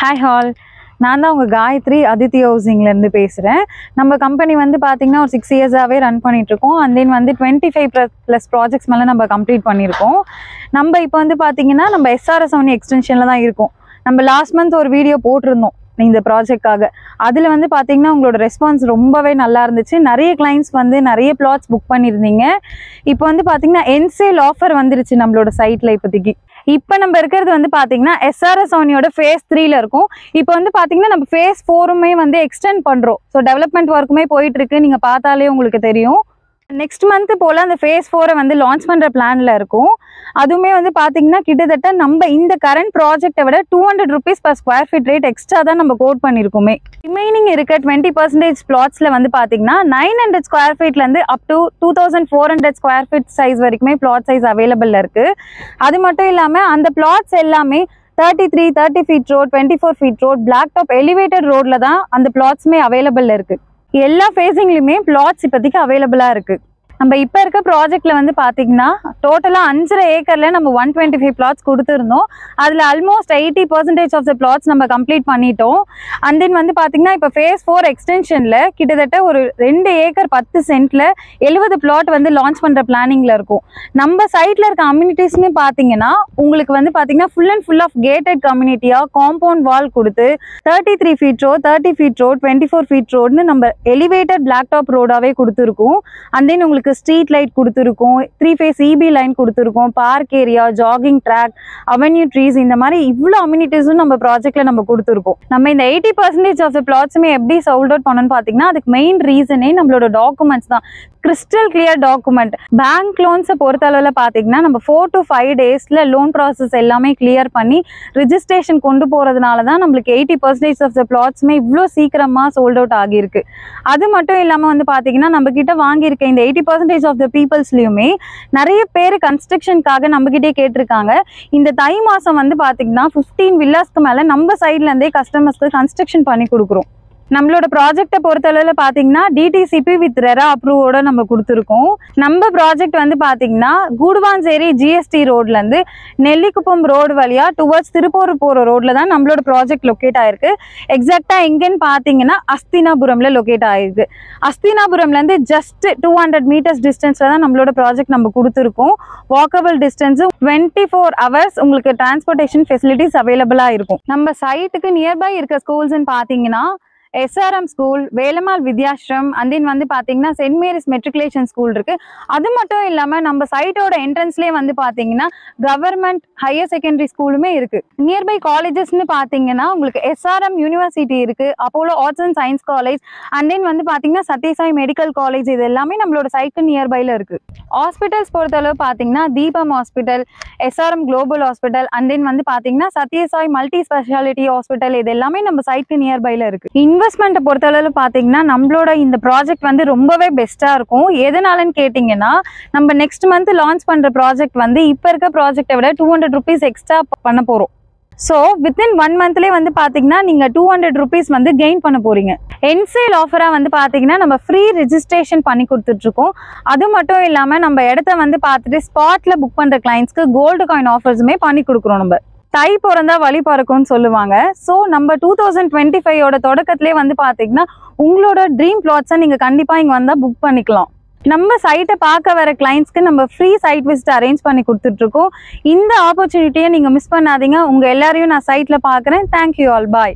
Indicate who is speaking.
Speaker 1: Hi all. நான் தான் உங்க காயத்ரி அதித்தி ஹவுசிங்ல இருந்து பேசுறேன். நம்ம கம்பெனி வந்து பாத்தீங்கன்னா ஒரு 6 இயர்ஸாவே ரன் பண்ணிட்டு இருக்கோம். அண்ட் தென் வந்து 25+ ப்ராஜெக்ட்ஸ் மேல நம்ம கம்ப்ளீட் பண்ணியிருக்கோம். நம்ம இப்போ வந்து பாத்தீங்கன்னா நம்ம SRS Avenue எக்ஸ்டென்ஷன்ல தான் இருக்கோம். நம்ம லாஸ்ட் மந்த் ஒரு வீடியோ போட்டிருந்தோம் இந்த ப்ராஜெக்ட்காக. அதுல வந்து பாத்தீங்கன்னா உங்களோட ரெஸ்பான்ஸ் ரொம்பவே நல்லா இருந்துச்சு. நிறைய கிளைண்ட்ஸ் வந்து நிறைய பிளாட்ஸ் புக் பண்ணியிருந்தீங்க. இப்போ வந்து பாத்தீங்கன்னா என்சேல் ஆஃபர் வந்துருச்சு நம்மளோட சைட்ல இப்போதைக்கு. இப்போ நம்ம இருக்கிறது வந்து பாத்தீங்கன்னா SRS Avenueயோட phase 3ல இருக்கும். இப்போ வந்து பாத்தீங்கன்னா நம்ம phase 4மே வந்து எக்ஸ்டெண்ட் பண்றோம். ஸோ டெவலப்மெண்ட் ஒர்க்குமே போயிட்டு இருக்கு. நீங்க பார்த்தாலே உங்களுக்கு தெரியும். நெக்ஸ்ட் மந்த் போல அந்த phase 4 வந்து லான்ச் பண்ற பிளான்ல இருக்கும். அதுவுமே வந்து பாத்தீங்கன்னா கிட்டத்தட்ட நம்ம இந்த கரண்ட் ப்ராஜெக்டை விட 200 rupees per square feet rate extra தான் நம்ம கோட் பண்ணிருக்கோமே. ரிமைனிங் இருக்க 20% பிளாட்ஸ்ல வந்து பாத்தீங்கன்னா 900 ஸ்கொயர் ஃபீட்ல இருந்து up to 2400 square feet size வரைக்குமே பிளாட் சைஸ் அவைலபிள் இருக்கு. அது மட்டும் இல்லாம அந்த பிளாட்ஸ் எல்லாமே 33, 30 feet road, 24 feet road, black top elevated ரோட்ல தான் அந்த பிளாட்ஸுமே அவைலபிள் இருக்கு. எல்லா ஃபேஸிங்லயுமே பிளாட்ஸ் இப்போதைக்கு அவைலபிளா இருக்கு. நம்ம இப்போ இருக்க ப்ராஜெக்ட்ல வந்து பாத்தீங்கன்னா டோட்டலா 5.5 ஏக்கர்ல நம்ம 125 பிளாட்ஸ் கொடுத்துருந்தோம். அதுல ஆல்மோஸ்ட் 80% ஆஃப் த பிளாட்ஸ் நம்ம கம்ப்ளீட் பண்ணிட்டோம். அண்ட் தென் வந்து பாத்தீங்கன்னா இப்போ phase 4 எக்ஸ்டென்ஷன்ல கிட்டத்தட்ட ஒரு 2 ஏக்கர் 10 சென்ட்ல 70 பிளாட் வந்து லான்ச் பண்ற பிளானிங்ல இருக்கும். நம்ம சைட்ல இருக்க கம்யூனிட்டிஸ்மே பாத்தீங்கன்னா உங்களுக்கு வந்து பாத்தீங்கன்னா full and full of gated கம்யூனிட்டியா காம்பவுண்ட் வால் கொடுத்து 33 feet road, 30 feet road, 24 feet ரோட்னு நம்ம எலிவேட்டட் பிளாக் டாப் ரோடாவே கொடுத்துருக்கோம். அண்ட் தென் உங்களுக்கு ஸ்ட்ரீட் லைட் கொடுத்துருக்கோம், 3 phase EB லைன் கொடுத்துருக்கோம், park area, jogging track, avenue trees, இந்த மாதிரி இவ்வளோ அம்யூனிட்டிஸும் நம்ம ப்ராஜெக்ட்ல நம்ம கொடுத்துருக்கோம். நம்ம இந்த 80% ஆஃப் த பிளாட்ஸுமே எப்படி சோல்ட் அவுட் பண்ணணும்னு பார்த்தீங்கன்னா அதுக்கு மெயின் ரீசனே நம்மளோட டாக்குமெண்ட்ஸ் தான். Crystal clear document. பேங்க் லோன்ஸை பொறுத்தளவில் பார்த்தீங்கன்னா நம்ம 4 to 5 டேஸில் லோன் ப்ராசஸ் எல்லாமே கிளியர் பண்ணி ரிஜிஸ்ட்ரேஷன் கொண்டு போகிறதுனால தான் நம்மளுக்கு 80% ஆஃப் த பிளாட்ஸுமே இவ்வளோ சீக்கிரமாக சோல்ட் அவுட் ஆகியிருக்கு. அது மட்டும் இல்லாமல் வந்து பார்த்தீங்கன்னா நம்ம கிட்ட வாங்கியிருக்க இந்த 80% ஆஃப் த பீப்புள்ஸ்லையுமே நிறைய பேர் கன்ஸ்ட்ரக்ஷனுக்காக நம்மகிட்டே கேட்டிருக்காங்க. இந்த தை மாதம் வந்து பார்த்தீங்கன்னா 15 வில்லாஸ்க்கு மேலே நம்ம சைட்லேருந்தே கஸ்டமர்ஸ்க்கு கன்ஸ்ட்ரக்ஷன் பண்ணி கொடுக்குறோம். நம்மளோட ப்ராஜெக்டை பொறுத்தளவில் பார்த்தீங்கன்னா DTCP வித் ரெரா அப்ரூவோட நம்ம கொடுத்துருக்கோம். நம்ம ப்ராஜெக்ட் வந்து பார்த்தீங்கன்னா கூடுவாஞ்சேரி GST ரோட்லேருந்து நெல்லிக்குப்பம் ரோடு வழியா டுவர்ட்ஸ் திருப்பூர் போகிற ரோட்ல தான் நம்மளோட ப்ராஜெக்ட் லொக்கேட் ஆயிருக்கு. எக்ஸாக்டாக எங்கேன்னு பார்த்தீங்கன்னா அஸ்தினாபுரம்ல லொக்கேட் ஆயிருக்கு. அஸ்தினாபுரம்லேருந்து ஜஸ்ட் 200 மீட்டர்ஸ் டிஸ்டன்ஸ்ல தான் நம்மளோட ப்ராஜெக்ட் நம்ம கொடுத்துருக்கோம். வாக்கபிள் டிஸ்டன்ஸு 24 hours உங்களுக்கு டிரான்ஸ்போர்ட்டேஷன் ஃபெசிலிட்டிஸ் அவைலபிளாக இருக்கும். நம்ம சைட்டுக்கு நியர்பை இருக்க ஸ்கூல்ஸ்ன்னு பார்த்தீங்கன்னா SRM school, Velammal Vidyashram, and then வந்து பார்த்தீங்கன்னா சென்ட் மேரிஸ் மெட்ரிகுலேஷன் ஸ்கூல் இருக்கு. அது மட்டும் இல்லாமல் நம்ம சைட்டோட என்ட்ரன்ஸ்லேயே வந்து பார்த்தீங்கன்னா கவர்மெண்ட் ஹையர் செகண்டரி ஸ்கூலுமே இருக்கு. நியர்பை காலேஜஸ்ன்னு பார்த்தீங்கன்னா உங்களுக்கு SRM யூனிவர்சிட்டி இருக்கு, Apollo arts and science college, and then வந்து பார்த்தீங்கன்னா சத்யசாய் மெடிக்கல் காலேஜ், இது எல்லாமே நம்மளோட சைட்டு நியர்பைல இருக்கு. ஹாஸ்பிட்டல்ஸ் பொறுத்தளவு பார்த்தீங்கன்னா தீபம் hospital, SRM global hospital, and then வந்து பார்த்தீங்கன்னா சத்யசாய் மல்டி ஸ்பெஷாலிட்டி ஹாஸ்பிட்டல், இது எல்லாமே நம்ம சைட்டு நியர்பைல இருக்கு. இன்வெஸ்ட்மெண்ட்டை பொறுத்தளவு பார்த்தீங்கன்னா நம்மளோட இந்த ப்ராஜெக்ட் வந்து ரொம்பவே பெஸ்ட்டாக இருக்கும். எதனாலன்னு கேட்டிங்கன்னா நம்ம நெக்ஸ்ட் மந்த் லான்ச் பண்ணுற ப்ராஜெக்ட் வந்து இப்போ இருக்க ப்ராஜெக்டை விட 200 rupees எக்ஸ்ட்ரா பண்ண போகிறோம். ஸோ வித்தின் 1 monthலேயே வந்து பார்த்தீங்கன்னா நீங்கள் 200 rupees வந்து கெயின் பண்ண போகிறீங்க. என்சேல் ஆஃபராக வந்து பார்த்தீங்கன்னா நம்ம ஃப்ரீ ரிஜிஸ்ட்ரேஷன் பண்ணி கொடுத்துட்ருக்கோம். அது மட்டும் இல்லாமல் நம்ம இடத்த வந்து பார்த்துட்டு ஸ்பாட்டில் புக் பண்ணுற கிளைண்ட்ஸ்க்கு கோல்டு காயின் ஆஃபர்ஸுமே பண்ணி கொடுக்குறோம். நம்ம தை பிறந்தா வழி பறக்கும்னு சொல்லுவாங்க. ஸோ நம்ம 2025ஓட தொடக்கத்திலே வந்து பார்த்தீங்கன்னா உங்களோட ட்ரீம் பிளாட்ஸை நீங்கள் கண்டிப்பாக இங்கே வந்தால் புக் பண்ணிக்கலாம். நம்ம சைட்டை பார்க்க வர கிளைண்ட்ஸ்க்கு நம்ம ஃப்ரீ சைட் விசிட் அரேஞ்ச் பண்ணி கொடுத்துட்ருக்கோம். இந்த ஆப்பர்ச்சுனிட்டியை நீங்கள் மிஸ் பண்ணாதீங்க. உங்கள் எல்லாரையும் நான் சைட்டில் பார்க்குறேன். Thank you all. பாய்.